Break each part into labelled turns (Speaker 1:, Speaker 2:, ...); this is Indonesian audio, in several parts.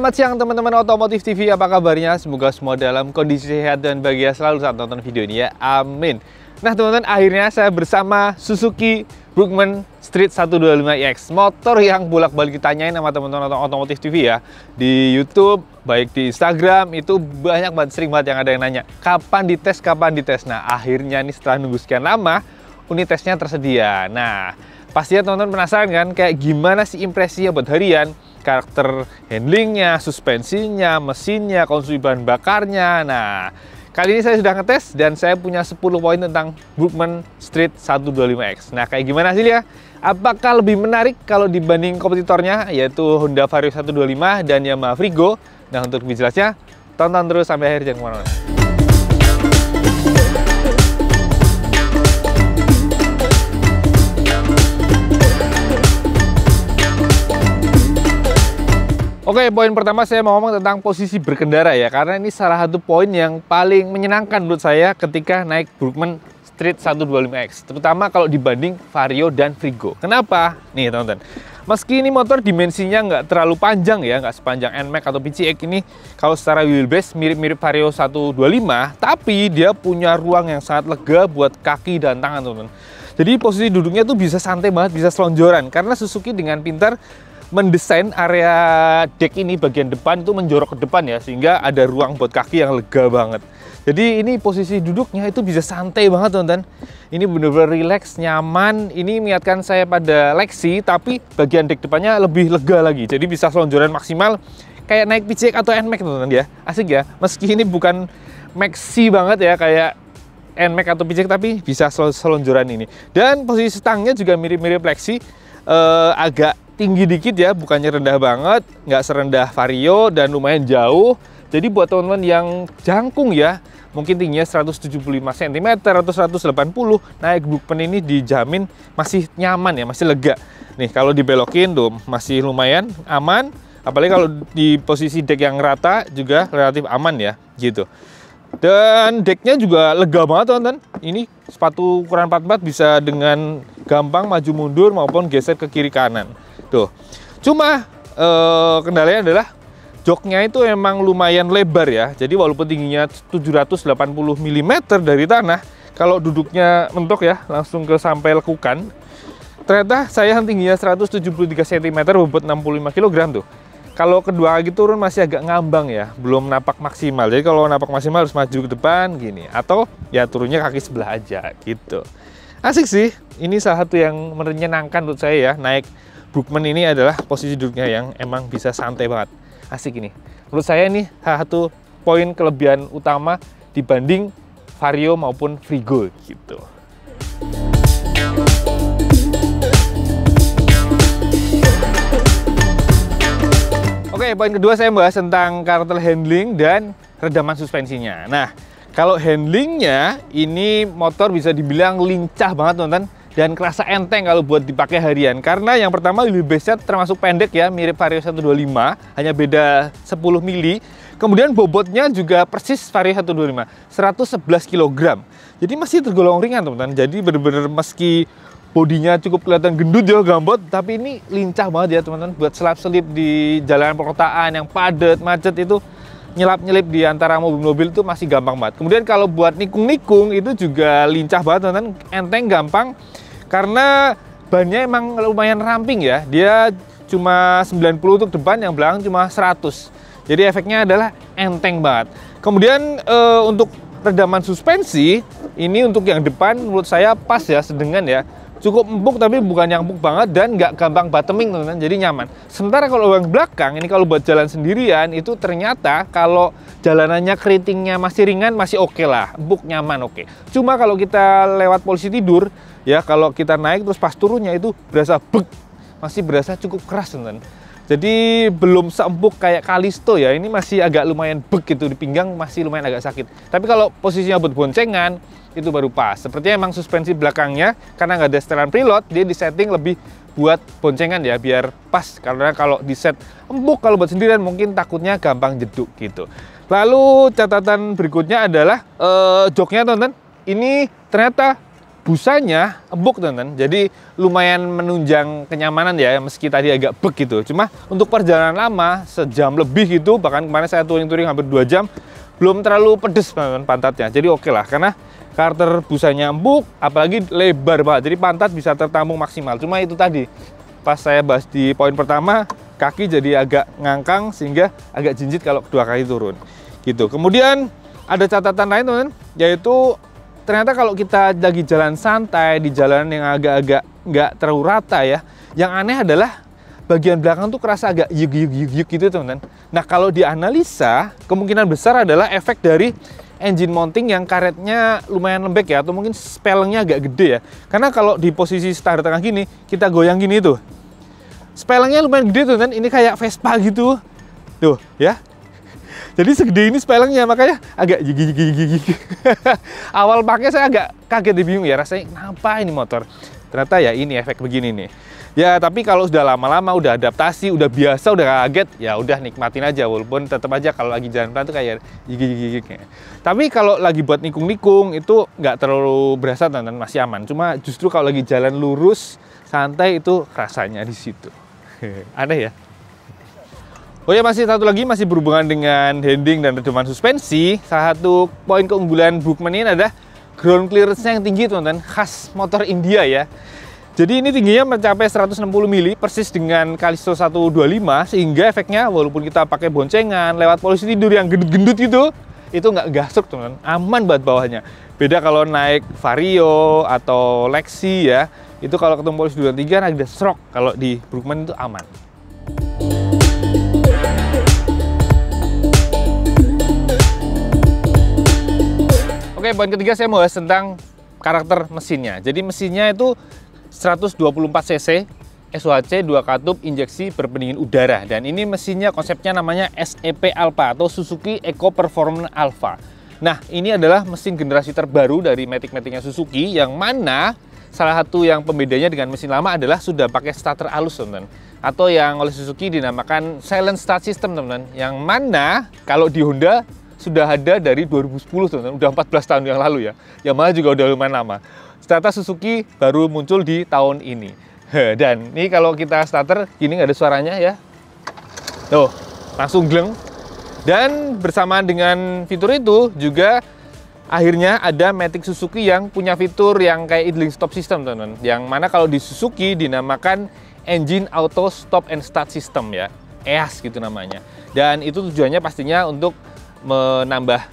Speaker 1: Selamat siang teman-teman Otomotif TV, apa kabarnya? Semoga semua dalam kondisi sehat dan bahagia selalu saat nonton video ini ya, amin. Nah teman-teman, akhirnya saya bersama Suzuki Brookman Street 125iX, motor yang bolak-balik ditanyain sama teman-teman Otomotif TV ya, di YouTube, baik di Instagram, itu banyak banget, sering banget yang ada yang nanya kapan dites, kapan dites. Nah akhirnya nih setelah nunggu sekian lama, unit tesnya tersedia. Nah pastinya teman-teman penasaran kan, kayak gimana sih impresinya buat harian, karakter handlingnya, suspensinya, mesinnya, konsumsi bahan bakarnya. Nah, kali ini saya sudah ngetes dan saya punya 10 poin tentang Brookman Street 125iX. Nah, kayak gimana hasilnya? Apakah lebih menarik kalau dibanding kompetitornya, yaitu Honda Vario 125 dan Yamaha Frigo? Nah, untuk lebih jelasnya, tonton terus sampai akhir, jangan kemana-mana. Oke, poin pertama saya mau ngomong tentang posisi berkendara ya, karena ini salah satu poin yang paling menyenangkan menurut saya ketika naik Brookman Street 125iX, terutama kalau dibanding Vario dan Frigo. Kenapa? Nih teman-teman, meski ini motor dimensinya nggak terlalu panjang ya, nggak sepanjang NMAX atau PCX ini, kalau secara wheelbase mirip-mirip Vario 125, tapi dia punya ruang yang sangat lega buat kaki dan tangan teman-teman. Jadi posisi duduknya tuh bisa santai banget, bisa selonjoran, karena Suzuki dengan pintar mendesain area deck ini bagian depan itu menjorok ke depan ya, sehingga ada ruang buat kaki yang lega banget. Jadi ini posisi duduknya itu bisa santai banget teman-teman. Ini benar-benar relax, nyaman. Ini mengingatkan saya pada Lexi, tapi bagian deck depannya lebih lega lagi. Jadi bisa selonjoran maksimal kayak naik PCX atau NMAX teman-teman ya. Asik ya. Meski ini bukan maxi banget ya kayak NMAX atau PCX, tapi bisa selonjoran ini. Dan posisi stangnya juga mirip-mirip Lexi, agak tinggi dikit ya, bukannya rendah banget, nggak serendah Vario dan lumayan jauh. Jadi buat teman-teman yang jangkung ya, mungkin tingginya 175 cm atau 180, naik Brookman ini dijamin masih nyaman ya, masih lega. Nih kalau dibelokin tuh masih lumayan aman, apalagi kalau di posisi deck yang rata juga relatif aman ya, gitu. Dan decknya juga lega banget teman-teman. Ini sepatu ukuran 44 bisa dengan gampang maju mundur maupun geser ke kiri kanan. Tuh. Cuma kendalanya adalah joknya itu emang lumayan lebar ya. Jadi walaupun tingginya 780 mm dari tanah, kalau duduknya mentok ya langsung ke sampai lekukan. Ternyata saya yang tingginya 173 cm bobot 65 kg tuh. Kalau kedua kaki turun masih agak ngambang ya, belum napak maksimal. Jadi kalau napak maksimal harus maju ke depan gini, atau ya turunnya kaki sebelah aja gitu. Asik sih. Ini salah satu yang menyenangkan menurut saya ya, naik Brookman ini adalah posisi duduknya yang emang bisa santai banget. Asik ini. Menurut saya ini salah satu poin kelebihan utama dibanding Vario maupun Frigo gitu. Oke, poin kedua saya bahas tentang karakter handling dan redaman suspensinya. Nah, kalau handlingnya ini motor bisa dibilang lincah banget teman-teman, dan kerasa enteng kalau buat dipakai harian. Karena yang pertama wheelbase-nya termasuk pendek ya, mirip Vario 125, hanya beda 10 mili. Kemudian bobotnya juga persis Vario 125, 111 kg. Jadi masih tergolong ringan teman-teman. Jadi bener-bener meski bodinya cukup kelihatan gendut ya, gambot, tapi ini lincah banget ya teman-teman, buat selap-selip di jalanan perkotaan yang padat, macet itu, nyelap-nyelip di antara mobil-mobil itu masih gampang banget. Kemudian kalau buat nikung-nikung itu juga lincah banget teman-teman, enteng, gampang. Karena bannya emang lumayan ramping ya, dia cuma 90 untuk depan, yang belakang cuma 100. Jadi efeknya adalah enteng banget. Kemudian untuk redaman suspensi, ini untuk yang depan menurut saya pas ya, sedengan ya. Cukup empuk tapi bukan yang empuk banget dan nggak gampang bottoming teman-teman, jadi nyaman. Sementara kalau yang belakang ini kalau buat jalan sendirian itu ternyata kalau jalanannya keritingnya masih ringan masih oke lah, empuk, nyaman, oke. Cuma kalau kita lewat posisi tidur ya, kalau kita naik terus pas turunnya itu berasa bek, masih berasa cukup keras teman-teman. Jadi belum seempuk kayak Kalisto ya, ini masih agak lumayan bek gitu di pinggang, masih lumayan agak sakit. Tapi kalau posisinya buat boncengan itu baru pas. Sepertinya emang suspensi belakangnya karena nggak ada setelan preload, dia disetting lebih buat boncengan ya, biar pas. Karena kalau di set empuk kalau buat sendirian mungkin takutnya gampang jeduk gitu. Lalu catatan berikutnya adalah joknya teman-teman. Ini ternyata busanya empuk teman-teman, jadi lumayan menunjang kenyamanan ya, meski tadi agak bek gitu. Cuma untuk perjalanan lama, sejam lebih gitu, bahkan kemarin saya touring-touring hampir 2 jam, belum terlalu pedes teman-teman pantatnya. Jadi oke lah, karena karakter busanya empuk, apalagi lebar banget, jadi pantat bisa tertampung maksimal. Cuma itu tadi, pas saya bahas di poin pertama, kaki jadi agak ngangkang sehingga agak jinjit kalau kedua kaki turun gitu. Kemudian ada catatan lain teman-teman, yaitu ternyata kalau kita lagi jalan santai di jalan yang agak-agak nggak terlalu rata ya, yang aneh adalah bagian belakang tuh kerasa agak yuk gitu teman-teman. Nah kalau dianalisa, kemungkinan besar adalah efek dari engine mounting yang karetnya lumayan lembek ya, atau mungkin spellengnya agak gede ya. Karena kalau di posisi start tengah gini, kita goyang gini tuh, spellengnya lumayan gede tuh teman-teman, ini kayak Vespa gitu tuh ya. Jadi segede ini spellengnya, makanya agak gigi. Awal pakai saya agak kaget, bingung ya, rasanya kenapa ini motor. Ternyata ya ini efek begini nih. Ya tapi kalau sudah lama-lama, udah adaptasi, udah biasa, udah kaget, ya udah nikmatin aja. Walaupun tetap aja kalau lagi jalan pelan tuh kayak gigi. Tapi kalau lagi buat nikung-nikung itu nggak terlalu berasa teman-teman, masih aman. Cuma justru kalau lagi jalan lurus, santai itu rasanya di situ. Aneh ya. Oh ya, masih satu lagi, masih berhubungan dengan handling dan redupan suspensi. Salah satu poin keunggulan Brookman ini adalah ground clearance-nya yang tinggi teman-teman, khas motor India ya. Jadi ini tingginya mencapai 160 mili, persis dengan Callisto 125, sehingga efeknya walaupun kita pakai boncengan, lewat polisi tidur yang gendut-gendut itu nggak gasuk teman-teman, aman buat bawahnya. Beda kalau naik Vario atau Lexi ya, itu kalau ketemu polisi 23 ada stroke, kalau di Brookman itu aman. Oke, poin ketiga saya mau bahas tentang karakter mesinnya. Jadi mesinnya itu 124 cc, SOHC 2 katup injeksi berpendingin udara. Dan ini mesinnya konsepnya namanya SEP Alpha atau Suzuki Eco Performance Alpha. Nah, ini adalah mesin generasi terbaru dari Matic-Maticnya Suzuki, yang mana salah satu yang pembedanya dengan mesin lama adalah sudah pakai starter halus teman-teman, atau yang oleh Suzuki dinamakan silent start system teman-teman, yang mana kalau di Honda sudah ada dari 2010 teman-teman, udah 14 tahun yang lalu ya. Yamaha juga udah lumayan lama. Ternyata Suzuki baru muncul di tahun ini. Dan ini kalau kita starter, gini nggak ada suaranya ya. Tuh, langsung gleng. Dan bersamaan dengan fitur itu juga akhirnya ada Matic Suzuki yang punya fitur yang kayak idling stop system teman-teman. Yang mana kalau di Suzuki dinamakan Engine Auto Stop and Start System ya. EAS gitu namanya. Dan itu tujuannya pastinya untuk menambah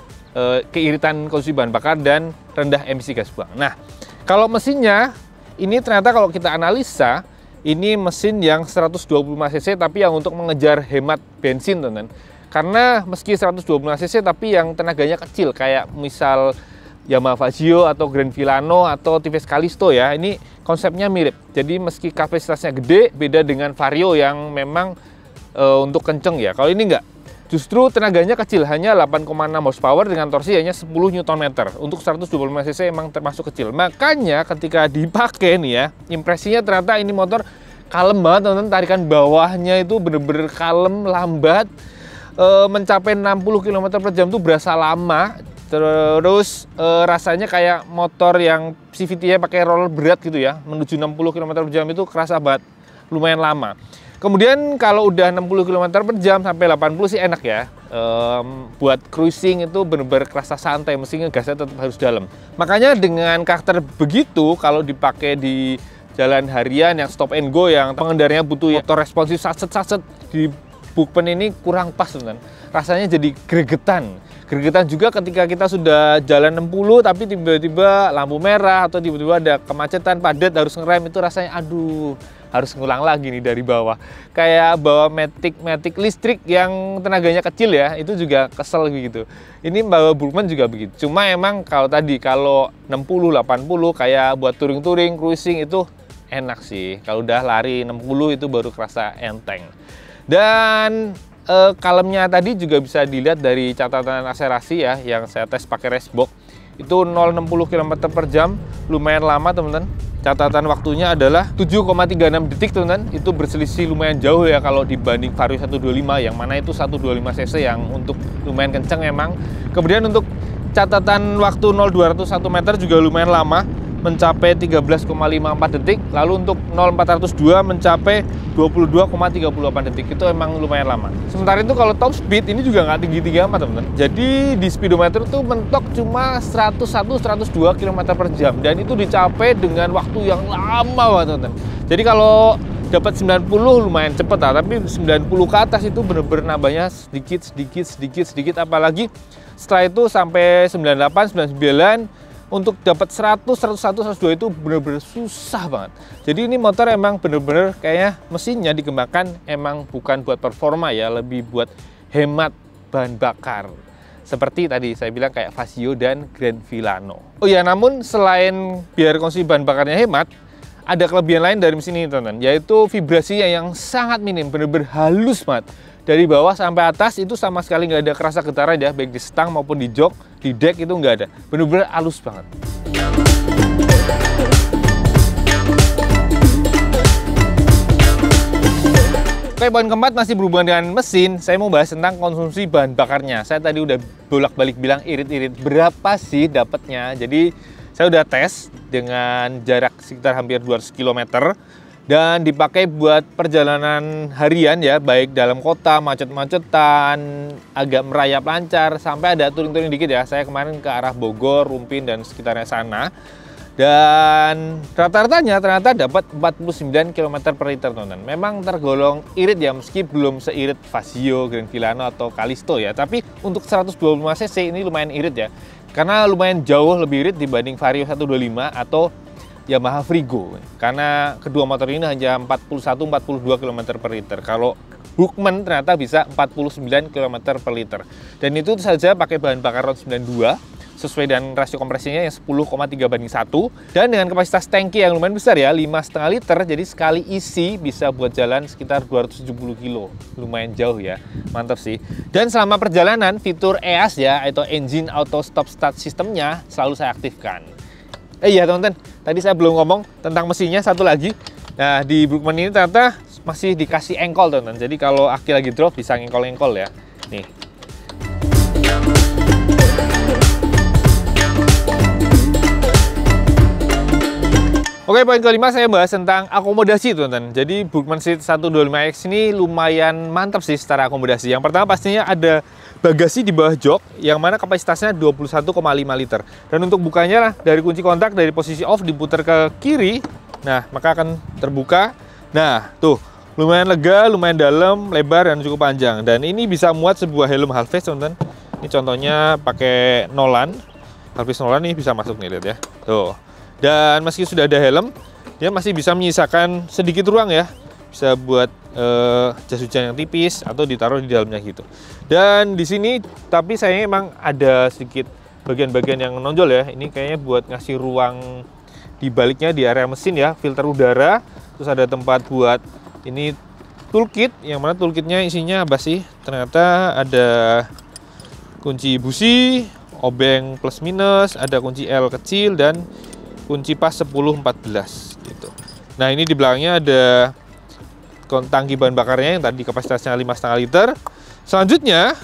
Speaker 1: keiritan konsumsi bahan bakar dan rendah emisi gas buang. Nah, kalau mesinnya ini ternyata kalau kita analisa, ini mesin yang 125 cc tapi yang untuk mengejar hemat bensin teman-teman. Karena meski 125 cc tapi yang tenaganya kecil, kayak misal Yamaha Fazio atau Grand Villano atau TVS Callisto ya, ini konsepnya mirip. Jadi meski kapasitasnya gede, beda dengan Vario yang memang untuk kenceng ya. Kalau ini enggak. Justru tenaganya kecil, hanya 8,6 horsepower dengan torsi hanya 10 Nm. Untuk 125 cc emang termasuk kecil. Makanya ketika dipakai nih ya, impresinya ternyata ini motor kalem banget teman-teman. Tarikan bawahnya itu bener-bener kalem, lambat. Mencapai 60 km per jam tuh berasa lama. Terus rasanya kayak motor yang CVT-nya pakai roller berat gitu ya. Menuju 60 km per jam itu kerasa banget, lumayan lama. Kemudian kalau udah 60 km per jam sampai 80 sih enak ya. Buat cruising itu bener-bener kerasa santai, mesinnya gasnya tetap harus dalam. Makanya dengan karakter begitu, kalau dipakai di jalan harian yang stop and go, yang pengendaranya butuh motor responsif saset-saset, di Brookman ini kurang pas teman. Rasanya jadi gregetan. Gregetan juga ketika kita sudah jalan 60 tapi tiba-tiba lampu merah atau tiba-tiba ada kemacetan padat harus ngerem, itu rasanya aduh, harus ngulang lagi nih dari bawah. Kayak bawa Matic listrik yang tenaganya kecil ya, itu juga kesel gitu. Ini bawa Brookman juga begitu. Cuma emang kalau tadi, kalau 60, 80 kayak buat touring-touring, cruising itu enak sih. Kalau udah lari 60 itu baru kerasa enteng. Dan kalemnya tadi juga bisa dilihat dari catatan akselerasi ya, yang saya tes pakai racebook. Itu 0-60 km per jam, lumayan lama teman-teman. Catatan waktunya adalah 7,36 detik teman-teman. Itu berselisih lumayan jauh ya kalau dibanding Vario 125, yang mana itu 125 cc yang untuk lumayan kenceng emang. Kemudian untuk catatan waktu 0-201 meter juga lumayan lama, mencapai 13,54 detik, lalu untuk 0402 mencapai 22,38 detik. Itu emang lumayan lama. Sementara itu kalau top speed ini juga nggak tinggi-tinggi amat, teman-teman. Jadi di speedometer tuh mentok cuma 101-102 km per jam, dan itu dicapai dengan waktu yang lama, teman-teman. Jadi kalau dapat 90 lumayan cepet lah, tapi 90 ke atas itu bener-bener nambahnya sedikit, apalagi setelah itu sampai 98, 99 untuk dapat 100, 101, 102 itu bener-bener susah banget. Jadi ini motor emang bener-bener kayaknya mesinnya dikembangkan emang bukan buat performa ya, lebih buat hemat bahan bakar. Seperti tadi saya bilang kayak Vario dan Grand Vilano. Oh ya, namun selain biar konsumsi bahan bakarnya hemat, ada kelebihan lain dari mesin ini, teman-teman, yaitu vibrasinya yang sangat minim, bener-bener halus banget. Dari bawah sampai atas itu sama sekali nggak ada kerasa getaran ya, baik di stang maupun di jok, di deck itu nggak ada. Bener-bener halus banget. Oke, poin keempat masih berhubungan dengan mesin. Saya mau bahas tentang konsumsi bahan bakarnya. Saya tadi udah bolak-balik bilang irit-irit, berapa sih dapatnya. Jadi saya udah tes dengan jarak sekitar hampir 200 km dan dipakai buat perjalanan harian ya, baik dalam kota, macet-macetan, agak merayap lancar, sampai ada touring-touring dikit ya. Saya kemarin ke arah Bogor, Rumpin, dan sekitarnya sana. Dan rata-ratanya ternyata dapat 49 km per liter, teman-teman. Memang tergolong irit ya, meski belum seirit Vario, Grand Vilano, atau Callisto ya. Tapi untuk 125 cc ini lumayan irit ya, karena lumayan jauh lebih irit dibanding Vario 125 atau Yamaha Frigo. Karena kedua motor ini hanya 41-42 km per liter. Kalau Hookman ternyata bisa 49 km per liter. Dan itu saja pakai bahan bakar RON 92 sesuai dengan rasio kompresinya yang 10,3:1, dan dengan kapasitas tangki yang lumayan besar ya, 5,5 liter. Jadi sekali isi bisa buat jalan sekitar 270 kilo. Lumayan jauh ya, mantap sih. Dan selama perjalanan fitur EAS ya, atau Engine Auto Stop Start sistemnya selalu saya aktifkan. Iya teman-teman, tadi saya belum ngomong tentang mesinnya satu lagi. Nah, di Brookman ini ternyata masih dikasih engkol, teman-teman. Jadi kalau aki lagi drop bisa ngengkol-ngengkol ya. Nih. Oke, poin kelima saya bahas tentang akomodasi, teman-teman. Jadi Brookman Street 125X ini lumayan mantap sih secara akomodasi. Yang pertama pastinya ada bagasi di bawah jok yang mana kapasitasnya 21,5 liter. Dan untuk bukanya lah dari kunci kontak dari posisi off diputar ke kiri. Nah, maka akan terbuka. Nah, tuh lumayan lega, lumayan dalam, lebar, dan cukup panjang. Dan ini bisa muat sebuah helm half face, teman-teman. Ini contohnya pakai Nolan. Half face Nolan nih bisa masuk nih, lihat ya. Tuh. Dan meski sudah ada helm, dia masih bisa menyisakan sedikit ruang ya. Bisa buat jas hujan yang tipis atau ditaruh di dalamnya gitu. Dan di sini tapi sayangnya emang ada sedikit bagian-bagian yang menonjol ya. Ini kayaknya buat ngasih ruang di baliknya di area mesin ya, filter udara. Terus ada tempat buat ini toolkit, yang mana toolkitnya isinya apa sih? Ternyata ada kunci busi, obeng plus minus, ada kunci L kecil, dan kunci pas 10-14 gitu. Nah, ini di belakangnya ada tangki bahan bakarnya yang tadi kapasitasnya 5,5 liter. Selanjutnya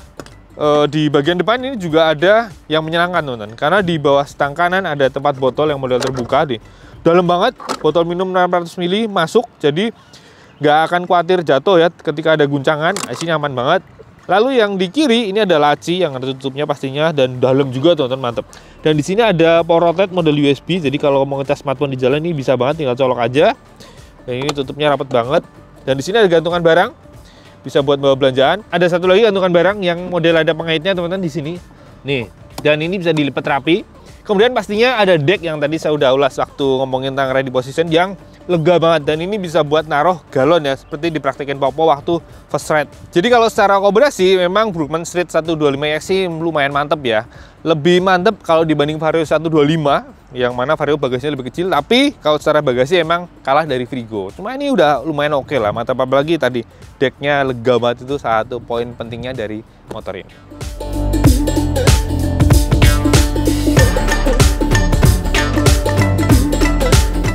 Speaker 1: di bagian depan ini juga ada yang menyenangkan, teman-teman, karena di bawah stang kanan ada tempat botol yang model terbuka deh. Dalam banget, botol minum 600 ml masuk, jadi nggak akan khawatir jatuh ya ketika ada guncangan. Isinya aman banget. Lalu yang di kiri ini ada laci yang ada tutupnya pastinya, dan dalam juga, teman-teman, mantep. Dan di sini ada power outlet model USB, jadi kalau mau ngecas smartphone di jalan ini bisa banget, tinggal colok aja. Dan ini tutupnya rapat banget. Dan di sini ada gantungan barang, bisa buat bawa belanjaan. Ada satu lagi gantungan barang yang model ada pengaitnya, teman-teman, di sini. Nih, dan ini bisa dilipat rapi. Kemudian pastinya ada deck yang tadi saya udah ulas waktu ngomongin tentang ready position, yang lega banget, dan ini bisa buat naruh galon ya, seperti dipraktekin Popo waktu first ride. Jadi kalau secara akomodasi memang Brookman Street 125X sih lumayan mantep ya. Lebih mantep kalau dibanding Vario 125, yang mana Vario bagasinya lebih kecil, tapi kalau secara bagasi emang kalah dari Frigo. Cuma ini udah lumayan oke lah, mantap. Apalagi tadi decknya lega banget, itu satu poin pentingnya dari motor ini.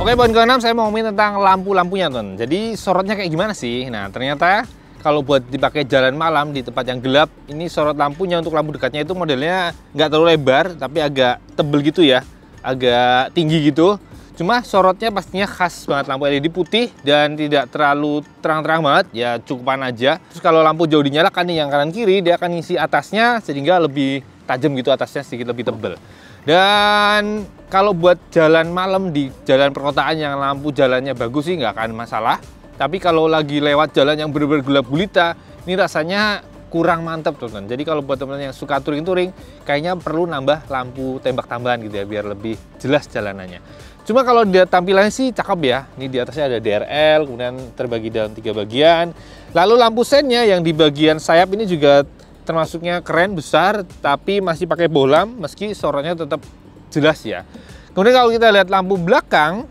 Speaker 1: Oke, poin ke-6 saya mau ngomongin tentang lampu-lampunya, teman. Jadi sorotnya kayak gimana sih? Nah, ternyata kalau buat dipakai jalan malam di tempat yang gelap, ini sorot lampunya untuk lampu dekatnya itu modelnya nggak terlalu lebar, tapi agak tebel gitu ya, agak tinggi gitu. Cuma sorotnya pastinya khas banget lampu LED putih dan tidak terlalu terang-terang banget, ya cukupan aja. Terus kalau lampu jauh dinyalakan nih yang kanan kiri, dia akan ngisi atasnya sehingga lebih tajam gitu, atasnya sedikit lebih tebal. Dan kalau buat jalan malam di jalan perkotaan yang lampu jalannya bagus sih nggak akan masalah. Tapi kalau lagi lewat jalan yang benar-benar gelap gulita, ini rasanya kurang mantap teman-teman. Jadi kalau buat teman-teman yang suka touring-touring, kayaknya perlu nambah lampu tembak tambahan gitu ya, biar lebih jelas jalanannya. Cuma kalau dia tampilannya sih cakep ya. Ini di atasnya ada DRL, kemudian terbagi dalam 3 bagian. Lalu lampu sennya yang di bagian sayap ini juga termasuknya keren, besar, tapi masih pakai bohlam, meski sorotnya tetap jelas ya. Kemudian kalau kita lihat lampu belakang,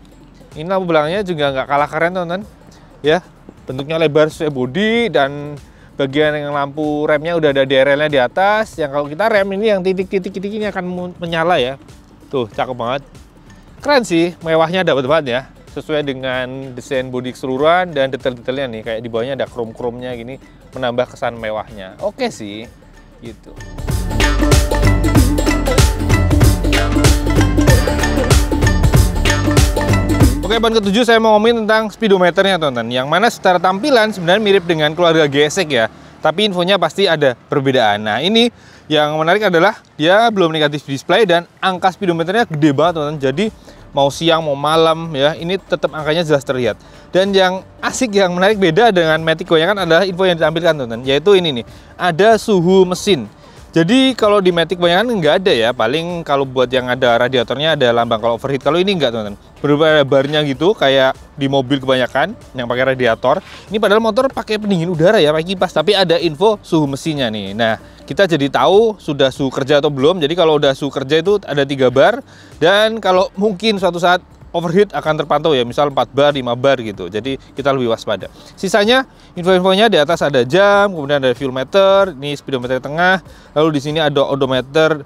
Speaker 1: ini lampu belakangnya juga nggak kalah keren teman-teman. Ya, bentuknya lebar sesuai bodi, dan bagian yang lampu remnya udah ada DRL-nya di atas. Yang kalau kita rem ini yang titik-titik ini akan menyala ya. Tuh, cakep banget. Keren sih, mewahnya dapat banget ya. Sesuai dengan desain bodi keseluruhan dan detail-detailnya nih, kayak di bawahnya ada krom-kromnya gini, menambah kesan mewahnya. Oke sih, gitu. Oke, poin ke-7 saya mau ngomongin tentang speedometernya teman-teman. Yang mana secara tampilan sebenarnya mirip dengan keluarga GSX ya, tapi infonya pasti ada perbedaan. Nah, ini yang menarik adalah dia belum negatif display dan angka speedometernya gede banget teman-teman. Jadi mau siang mau malam ya, ini tetap angkanya jelas terlihat. Dan yang asik, yang menarik beda dengan Matic kebanyakan adalah info yang ditampilkan teman-teman, yaitu ini nih, ada suhu mesin. Jadi kalau di Matic kebanyakan nggak ada ya, paling kalau buat yang ada radiatornya ada lambang kalau overheat. Kalau ini nggak teman-teman, berbeda barnya gitu kayak di mobil kebanyakan yang pakai radiator. Ini padahal motor pakai pendingin udara ya, pakai kipas, tapi ada info suhu mesinnya nih. Nah, kita jadi tahu sudah suhu kerja atau belum. Jadi kalau udah suhu kerja itu ada 3 bar, dan kalau mungkin suatu saat overheat akan terpantau ya, misal 4 bar, 5 bar gitu. Jadi kita lebih waspada. Sisanya info-infonya di atas ada jam, kemudian ada fuel meter, ini speedometer tengah, lalu di sini ada odometer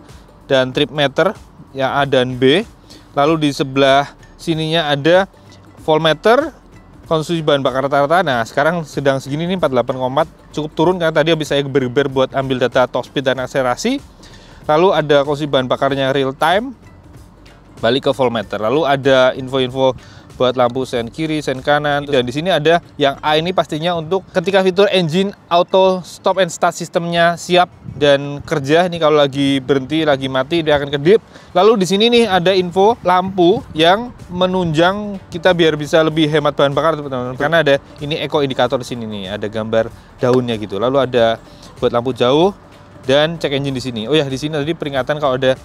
Speaker 1: dan trip meter yang A dan B. Lalu di sebelah sininya ada voltmeter, konsumsi bahan bakar rata-rata. Nah, sekarang sedang segini nih 48,4, cukup turun karena tadi habis saya geber-geber buat ambil data top speed dan akselerasi. Lalu ada konsumsi bahan bakarnya real time, balik ke voltmeter. Lalu ada info-info buat lampu sen kiri, sen kanan, dan di sini ada yang A ini pastinya untuk ketika fitur engine auto stop and start sistemnya siap dan kerja. Ini kalau lagi berhenti, lagi mati, dia akan kedip. Lalu di sini nih ada info lampu yang menunjang kita biar bisa lebih hemat bahan bakar teman-teman. Karena ada ini eco indikator di sini nih, ada gambar daunnya gitu. Lalu ada buat lampu jauh dan cek engine di sini. Oh ya, di sini tadi peringatan kalau ada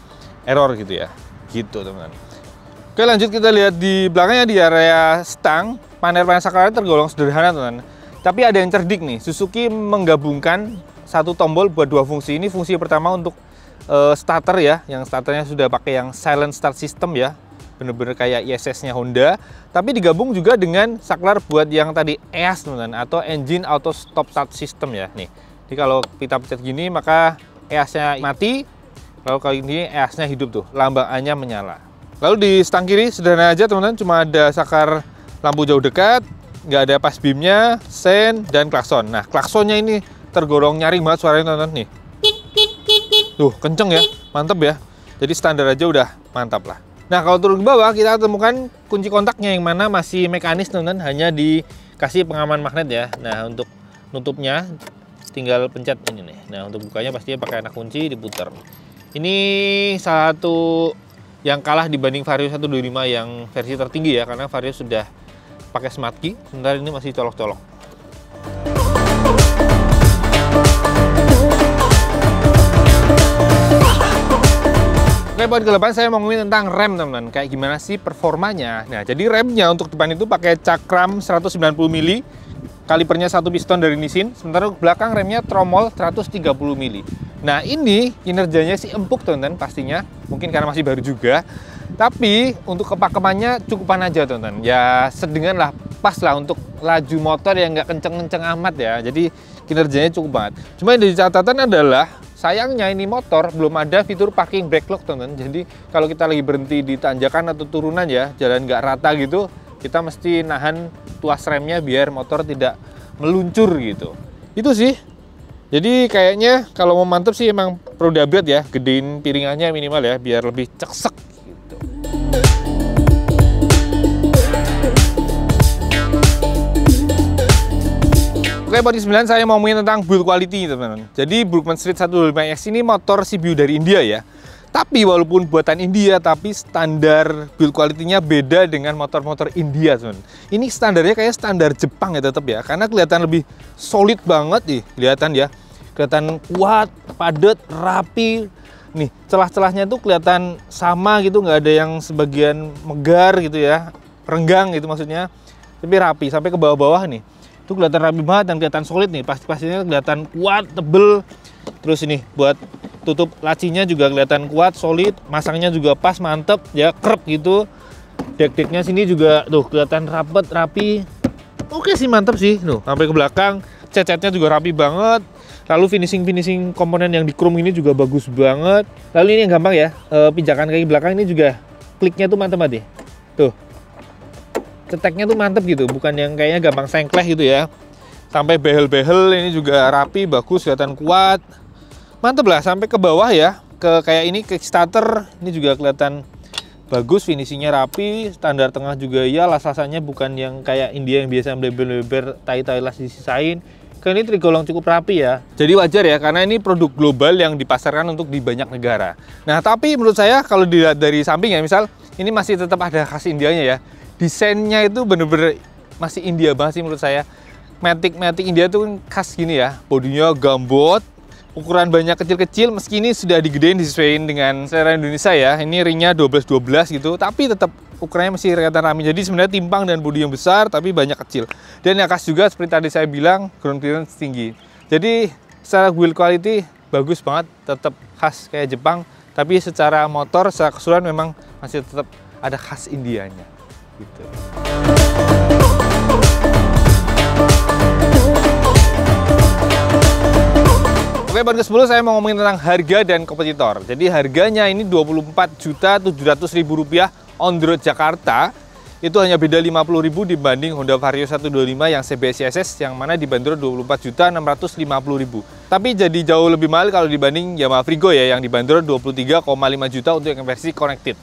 Speaker 1: error gitu ya. Gitu teman-teman. Oke, lanjut kita lihat di belakangnya di area stang. Panel-panel saklarnya tergolong sederhana teman-teman. Tapi ada yang cerdik nih, Suzuki menggabungkan satu tombol buat 2 fungsi. Ini fungsi pertama untuk starter ya, yang starternya sudah pakai yang silent start system ya, bener-bener kayak ISS-nya Honda. Tapi digabung juga dengan saklar buat yang tadi EAS teman-teman, atau engine auto stop start system ya. Nih, jadi kalau kita pencet gini maka EAS-nya mati. Lalu kali ini EAS-nya hidup tuh, lambang A-nya menyala. Lalu di stang kiri sederhana aja teman-teman, cuma ada saklar lampu jauh dekat, nggak ada pas beamnya, sen, dan klakson. Nah, klaksonnya ini tergolong nyaring banget suaranya teman-teman nih. Tuh, kenceng ya, mantep ya. Jadi standar aja udah mantap lah. Nah, kalau turun ke bawah kita temukan kunci kontaknya yang mana masih mekanis teman-teman, hanya dikasih pengaman magnet ya. Nah, untuk nutupnya tinggal pencet ini nih. Nah, untuk bukanya pastinya pakai anak kunci, diputar. Ini salah satu yang kalah dibanding Vario 125 yang versi tertinggi ya, karena Vario sudah pakai smart key, sementara ini masih colok-colok. Oke, poin ke-8 saya mau ngomongin tentang rem teman-teman, kayak gimana sih performanya. Nah, jadi remnya untuk depan itu pakai cakram 190 mili, kalipernya 1 piston dari Nissin, sementara belakang remnya tromol 130 mili. Nah, ini kinerjanya sih empuk teman-teman pastinya, mungkin karena masih baru juga. Tapi untuk kepakemannya cukupan aja teman-teman. Ya sedengan lah, pas lah untuk laju motor yang nggak kenceng-kenceng amat ya. Jadi kinerjanya cukup banget. Cuma yang jadi catatan adalah sayangnya ini motor belum ada fitur parking brake lock teman-teman. Jadi kalau kita lagi berhenti di tanjakan atau turunan ya, jalan nggak rata gitu, kita mesti nahan tuas remnya biar motor tidak meluncur gitu. Itu sih. Jadi kayaknya kalau mau mantep sih emang perlu di-upgrade ya, gedein piringannya minimal ya, biar lebih ceksek gitu. Oke, poin ke-9 saya mau ngomongin tentang build quality, teman-teman. Jadi Brookman Street 125X ini motor CBU dari India ya. Tapi walaupun buatan India, tapi standar build quality-nya beda dengan motor-motor India, teman. Ini standarnya kayak standar Jepang ya tetap ya, karena kelihatan lebih solid banget nih, kelihatan ya. Kelihatan kuat, padat, rapi. Nih, celah-celahnya tuh kelihatan sama gitu, nggak ada yang sebagian megar gitu ya, renggang gitu maksudnya. Tapi rapi sampai ke bawah-bawah nih. Itu kelihatan rapi banget dan kelihatan solid nih, pastinya kelihatan kuat, tebel. Terus ini buat tutup lacinya juga kelihatan kuat, solid, masangnya juga pas, mantep ya, krep gitu. Dek-deknya sini juga tuh kelihatan rapet, rapi. Oke sih, mantep sih. Tuh, sampai ke belakang, cat-catnya juga rapi banget. Lalu finishing komponen yang di chrome ini juga bagus banget. Lalu ini yang gampang ya, pijakan kaki belakang ini juga kliknya tuh mantep banget. Tuh. Ceteknya tuh mantep gitu, bukan yang kayaknya gampang sengkleh gitu ya. Sampai behel-behel ini juga rapi, bagus, kelihatan kuat. Mantep lah, sampai ke bawah ya, ke kayak ini Kickstarter, ini juga kelihatan bagus, finishingnya rapi, standar tengah juga ya, las-lasannya bukan yang kayak India yang biasa bleber-bleber, tai-tai las disisain. Ini tergolong cukup rapi ya. Jadi wajar ya, karena ini produk global yang dipasarkan untuk di banyak negara. Nah, tapi menurut saya kalau dilihat dari samping ya, misal ini masih tetap ada khas Indianya ya. Desainnya itu bener-bener masih India banget sih menurut saya. Matic India tuh khas gini ya, bodinya gambot, ukuran banyak kecil-kecil, meski ini sudah digedein disesuaikan dengan selera Indonesia ya. Ini ringnya 12-12 gitu, tapi tetap ukurannya masih kelihatan rapi. Jadi sebenarnya timpang dan bodi yang besar, tapi banyak kecil. Dan yang khas juga seperti tadi saya bilang, ground clearance tinggi. Jadi secara build quality bagus banget, tetap khas kayak Jepang. Tapi secara motor, secara keseluruhan memang masih tetap ada khas Indianya. Gitu. Oke, poin ke-10 saya mau ngomongin tentang harga dan kompetitor. Jadi harganya ini Rp24.700.000 on the road Jakarta. Itu hanya beda Rp50.000 dibanding Honda Vario 125 yang CBS CSS yang mana dibanderol Rp24.650.000. Tapi jadi jauh lebih mahal kalau dibanding Yamaha Frigo ya yang dibanderol Rp23,5 juta untuk yang versi connected.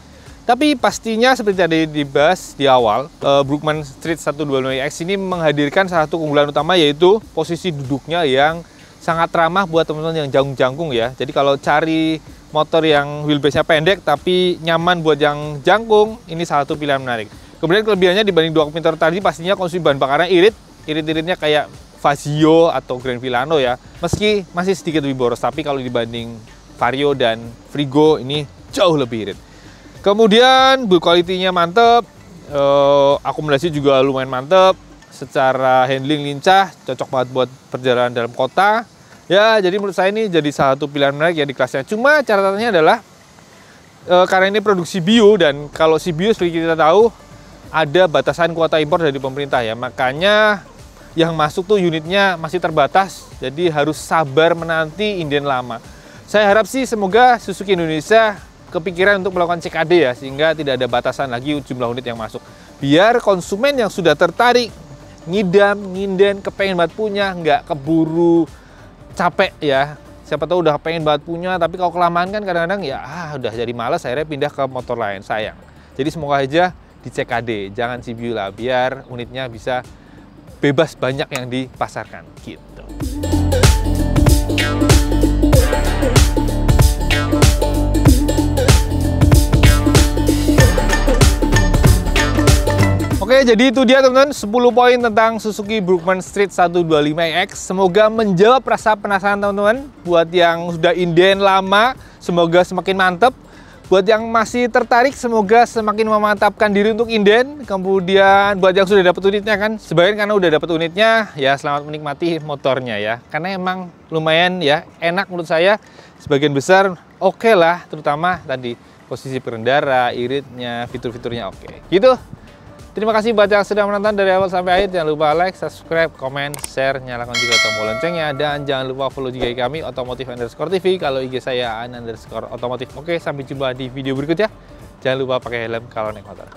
Speaker 1: Tapi pastinya seperti tadi dibahas di awal, Brookman Street 125X ini menghadirkan salah satu keunggulan utama, yaitu posisi duduknya yang sangat ramah buat teman-teman yang jangkung-jangkung ya. Jadi kalau cari motor yang wheelbase-nya pendek tapi nyaman buat yang jangkung, ini salah satu pilihan menarik. Kemudian kelebihannya dibanding dua kompetitor tadi pastinya konsumsi bahan bakarnya irit-iritnya kayak Fazio atau Grand Vilano ya. Meski masih sedikit lebih boros, tapi kalau dibanding Vario dan Frigo ini jauh lebih irit. Kemudian build quality-nya mantep, akumulasi juga lumayan mantep. Secara handling lincah, cocok banget buat perjalanan dalam kota. Ya, jadi menurut saya ini jadi salah satu pilihan menarik ya di kelasnya. Cuma catatannya adalah karena ini produksi bio, dan kalau si bio seperti kita tahu ada batasan kuota impor dari pemerintah ya. Makanya yang masuk tuh unitnya masih terbatas, jadi harus sabar menanti inden lama. Saya harap sih semoga Suzuki Indonesia kepikiran untuk melakukan CKD ya, sehingga tidak ada batasan lagi jumlah unit yang masuk. Biar konsumen yang sudah tertarik ngidam, nginden, kepengen banget punya, nggak keburu capek ya. Siapa tahu udah pengen banget punya, tapi kalau kelamaan kan kadang-kadang ya udah jadi malas, akhirnya pindah ke motor lain, sayang. Jadi semoga aja di CKD, jangan CBU lah, biar unitnya bisa bebas banyak yang dipasarkan gitu. Oke, jadi itu dia teman-teman 10 poin tentang Suzuki Brookman Street 125X. Semoga menjawab rasa penasaran teman-teman. Buat yang sudah inden lama, semoga semakin mantep. Buat yang masih tertarik, semoga semakin memantapkan diri untuk inden. Kemudian buat yang sudah dapat unitnya kan, sebagian karena udah dapat unitnya, ya selamat menikmati motornya ya. Karena emang lumayan ya, enak menurut saya. Sebagian besar oke lah, terutama tadi posisi pengendara, iritnya, fitur-fiturnya oke. Gitu. Terima kasih buat yang sudah menonton dari awal sampai akhir. Jangan lupa like, subscribe, komen, share, nyalakan juga tombol loncengnya. Dan jangan lupa follow juga kami Otomotif_TV. Kalau IG saya _otomotif. Oke, sampai jumpa di video berikutnya. Jangan lupa pakai helm kalau naik motor.